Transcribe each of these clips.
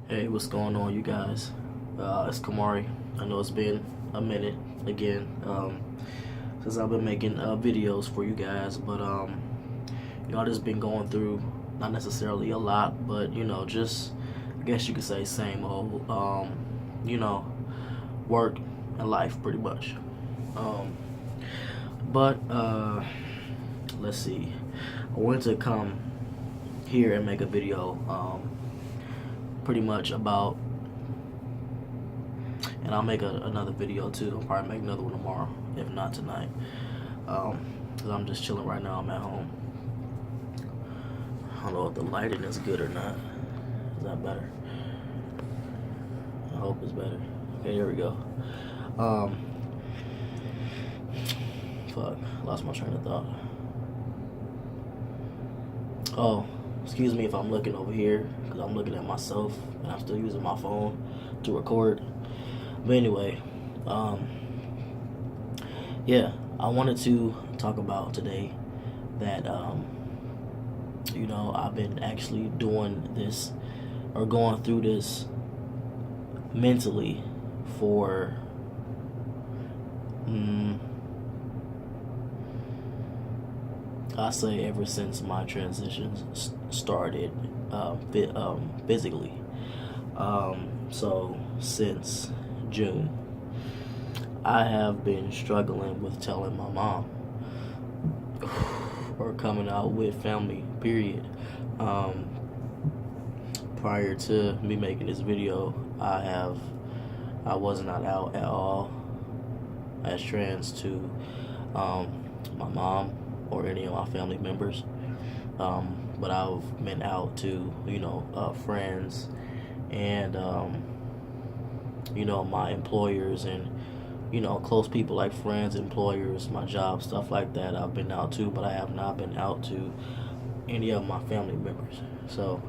Hey, what's going on, you guys? It's Kamari. I know it's been a minute again since I've been making videos for you guys, but I just been going through not necessarily a lot, but just I guess you could say same old, you know, work and life pretty much. Um, but let's see. I wanted to come here and make a video, pretty much about. And I'll make another video too. I'll probably make another one tomorrow, if not tonight. Cause I'm just chilling right now. I'm at home. I don't know if the lighting is good or not. Is that better? I hope it's better. Okay, here we go. Um, Fuck, lost my train of thought. Oh, excuse me if I'm looking over here, cause I'm looking at myself and I'm still using my phone to record. But anyway, um, yeah, I wanted to talk about today that I've been actually doing this or going through this mentally for I say ever since my transitions started physically. So since June, I have been struggling with telling my mom or coming out with family, period. Um, Prior to me making this video, I was not out at all as trans to my mom or any of my family members. But I've been out to friends and my employers and close people like friends, employers, my job, stuff like that. I've been out to, but I have not been out to any of my family members. So,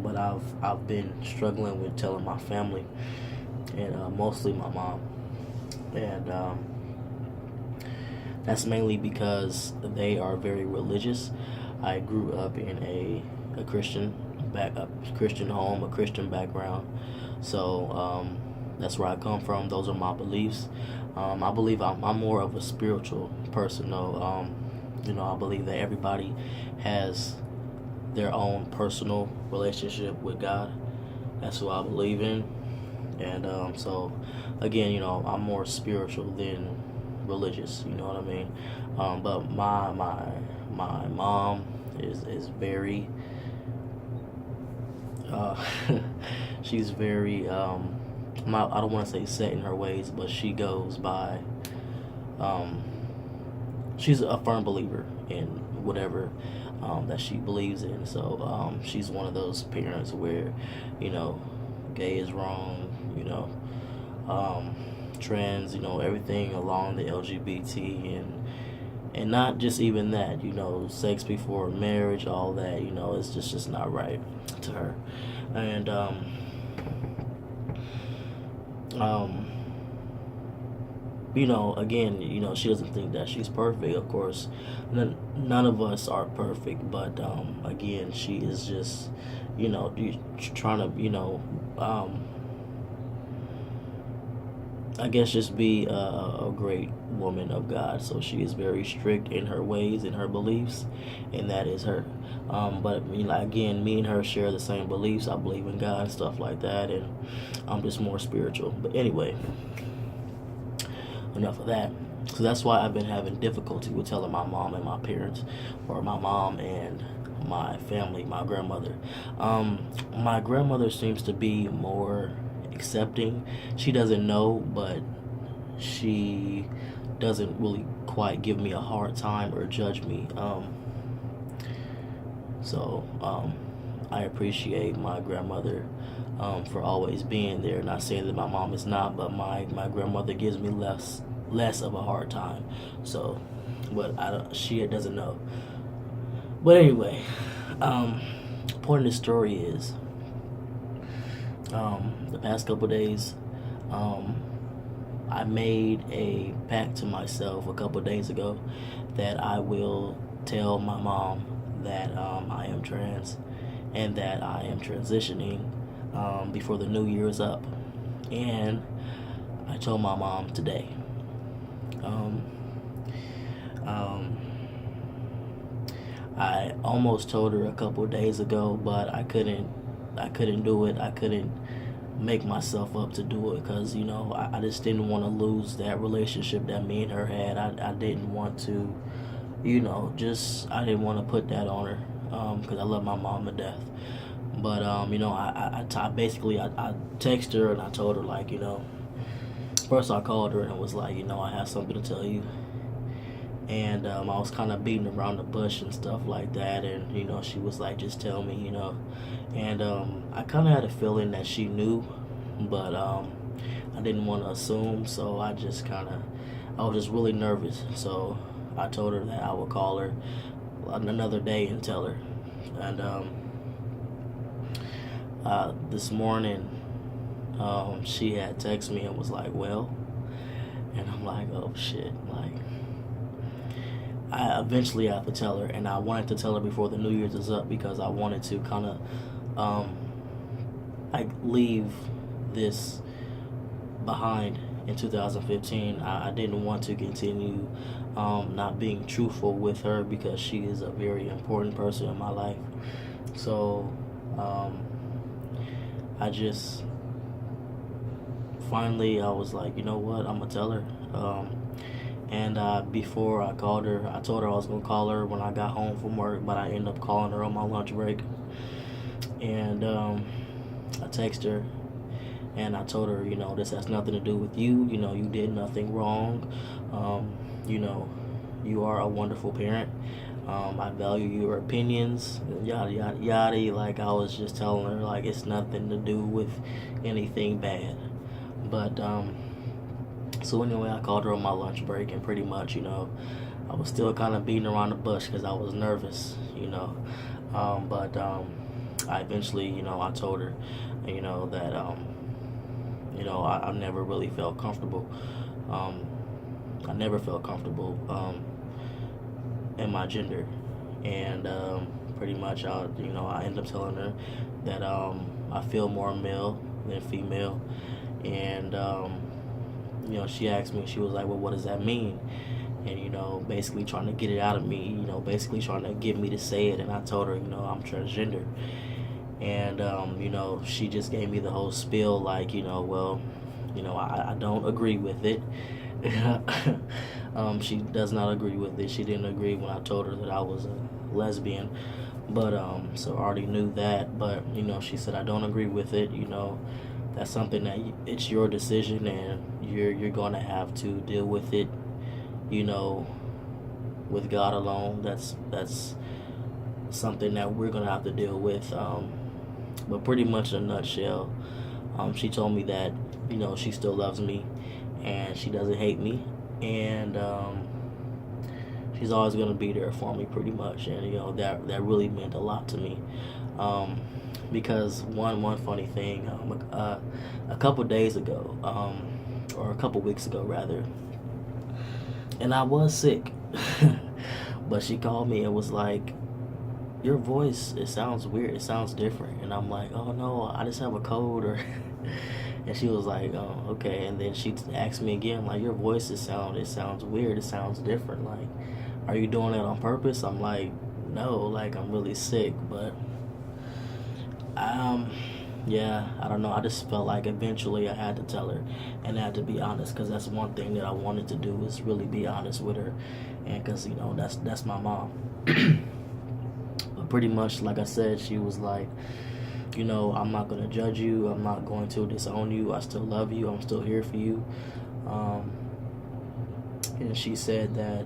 but I've been struggling with telling my family and mostly my mom, and that's mainly because they are very religious. I grew up in a Christian home, a Christian background. So that's where I come from. Those are my beliefs. I believe I'm more of a spiritual person, though. I believe that everybody has their own personal relationship with God. That's who I believe in. And so, again, I'm more spiritual than religious. You know what I mean? But my mom is very she's very I don't want to say set in her ways, but she goes by she's a firm believer in whatever that she believes in. So she's one of those parents where gay is wrong, trans, everything along the LGBT, and not just even that, sex before marriage, all that, it's just not right to her. And again, she doesn't think that she's perfect. Of course, none of us are perfect, but again, she is just, trying to, I guess just be a great woman of God. So she is very strict in her ways and her beliefs, and that is her. But again, me and her share the same beliefs. I believe in God and stuff like that, and I'm just more spiritual. But anyway, enough of that. So that's why I've been having difficulty with telling my mom and my parents, or my mom and my family, my grandmother. My grandmother seems to be more accepting. She doesn't know, but she doesn't really quite give me a hard time or judge me. So I appreciate my grandmother for always being there. Not saying that my mom is not, but my grandmother gives me less of a hard time. So, but she doesn't know. But anyway, point of the story is the past couple days, I made a pact to myself a couple days ago that I will tell my mom that I am trans and that I am transitioning before the new year is up. And I told my mom today. Um, um, I almost told her a couple of days ago, but I couldn't. I couldn't do it. I couldn't make myself up to do it because I just didn't want to lose that relationship that me and her had. I didn't want to, I didn't want to put that on her because I love my mom to death. But I texted her and I told her like first I called her and was like I have something to tell you. And I was kind of beating around the bush and stuff like that, and she was like, just tell me, and I kind of had a feeling that she knew, but I didn't want to assume, so I was just really nervous, so I told her that I would call her another day and tell her. And this morning she had texted me and was like, well, and I'm like, oh shit, like I eventually have to tell her, and I wanted to tell her before the New Year's is up because I wanted to kind of leave this behind in 2015. I didn't want to continue not being truthful with her because she is a very important person in my life. So I just finally I was like, you know what, I'm gonna tell her. And before I called her, I told her I was going to call her when I got home from work, but I ended up calling her on my lunch break. And I texted her, and I told her, this has nothing to do with you. You did nothing wrong. You are a wonderful parent. I value your opinions, yada, yada, yada. Like, I was just telling her, like, it's nothing to do with anything bad. But, so anyway, I called her on my lunch break, and pretty much, I was still kind of beating around the bush because I was nervous, but I eventually, I told her, that, I never really felt comfortable. I never felt comfortable in my gender, and pretty much, I ended up telling her that I feel more male than female, and she asked me, she was like, well, what does that mean? And, basically trying to get it out of me, basically trying to get me to say it. And I told her, I'm transgender. And, she just gave me the whole spiel, like, well, I don't agree with it. She does not agree with it. She didn't agree when I told her that I was a lesbian. But, so I already knew that. But, she said, I don't agree with it, that's something that it's your decision, and you're going to have to deal with it, with God alone. That's something that we're going to have to deal with. But pretty much in a nutshell, she told me that, she still loves me, and she doesn't hate me, and she's always going to be there for me, pretty much. And, that really meant a lot to me. Because one funny thing, a couple days ago, or a couple weeks ago rather, and I was sick, but she called me and was like, your voice, it sounds weird, it sounds different. And I'm like, oh no, I just have a cold. Or and she was like, oh, okay. And then she asked me again, like, your voice, it sounds weird, it sounds different, like, are you doing it on purpose? I'm like, no, like, I'm really sick. But yeah, I don't know. I just felt like eventually I had to tell her, and I had to be honest, because that's one thing that I wanted to do, is really be honest with her, and because that's my mom. But pretty much, like I said, she was like, I'm not gonna judge you. I'm not going to disown you. I still love you. I'm still here for you. And she said that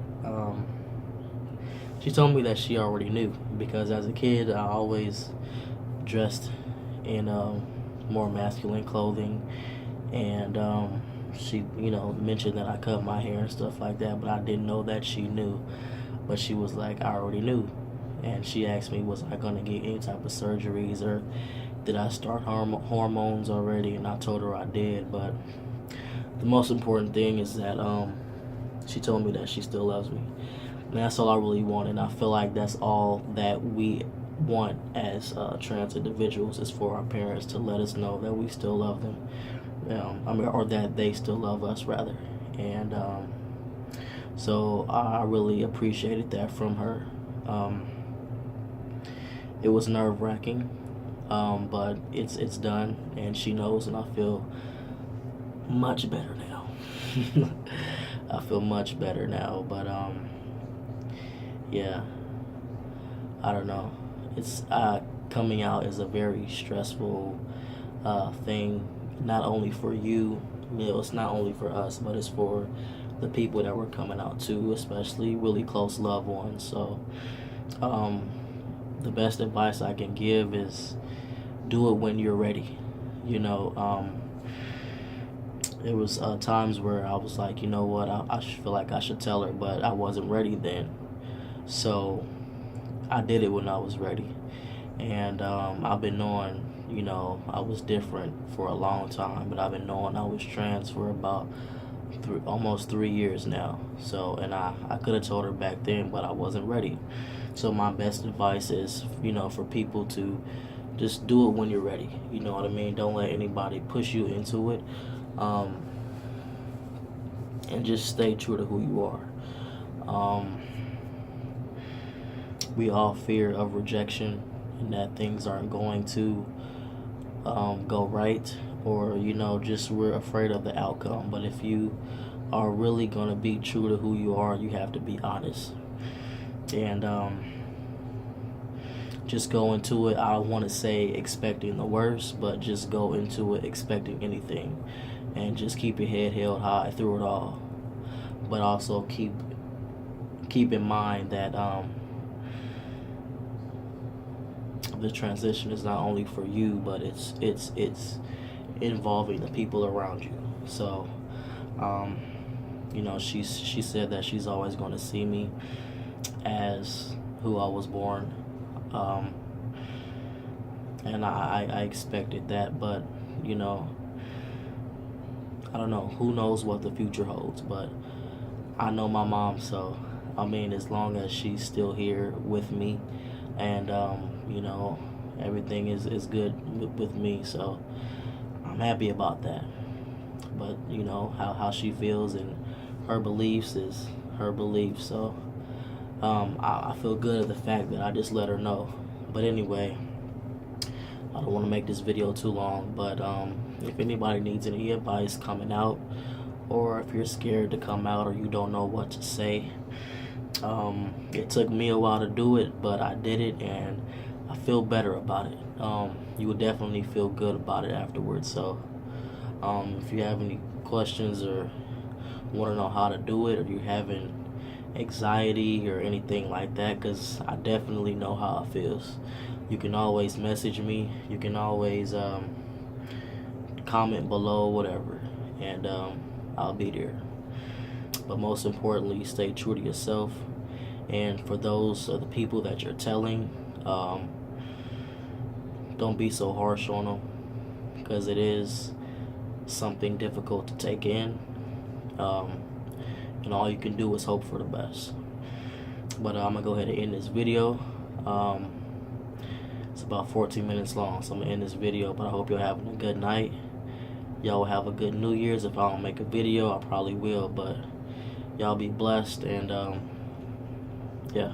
she told me that she already knew, because as a kid I always dressed in more masculine clothing, and she mentioned that I cut my hair and stuff like that, but I didn't know that she knew. But she was like, I already knew. And she asked me, was I going to get any type of surgeries, or did I start hormones already? And I told her I did. But the most important thing is that she told me that she still loves me, and that's all I really want. And I feel like that's all that we want as trans individuals is for our parents to let us know that we still love them, or that they still love us rather. And so I really appreciated that from her. It was nerve-wracking, but it's done, and she knows, and I feel much better now. I feel much better now, but yeah, I don't know. It's coming out is a very stressful thing, not only for you. It's not only for us, but it's for the people that we're coming out to, especially really close loved ones. So the best advice I can give is do it when you're ready. There was times where I was like, you know what, I feel like I should tell her, but I wasn't ready then. So I did it when I was ready. And I've been knowing, I was different for a long time, but I've been knowing I was trans for about almost 3 years now. So, and I could have told her back then, but I wasn't ready. So my best advice is, for people to just do it when you're ready. You know what I mean? Don't let anybody push you into it. And just stay true to who you are. We all fear of rejection and that things aren't going to go right, or just we're afraid of the outcome. But if you are really going to be true to who you are, you have to be honest. And just go into it, I don't want to say expecting the worst, but just go into it expecting anything, and just keep your head held high through it all. But also keep in mind that the transition is not only for you, but it's involving the people around you. So she said that she's always going to see me as who I was born, and I expected that. But I don't know, who knows what the future holds, but I know my mom. So I mean, as long as she's still here with me, and everything is good with me, so I'm happy about that. But how she feels and her beliefs is her beliefs. So I feel good at the fact that I just let her know. But anyway, I don't want to make this video too long, but if anybody needs any advice coming out, or if you're scared to come out, or you don't know what to say, it took me a while to do it, but I did it, and I feel better about it. You will definitely feel good about it afterwards. So if you have any questions or want to know how to do it, or you're having anxiety or anything like that, because I definitely know how it feels, you can always message me. You can always comment below, whatever, and I'll be there. But most importantly, stay true to yourself. And for those of the people that you're telling, don't be so harsh on them, because it is something difficult to take in, and all you can do is hope for the best. But I'm gonna go ahead and end this video. It's about 14 minutes long, so I'm gonna end this video. But I hope you're having a good night. Y'all will have a good New Year's. If I don't make a video, I probably will, but y'all be blessed, and yeah.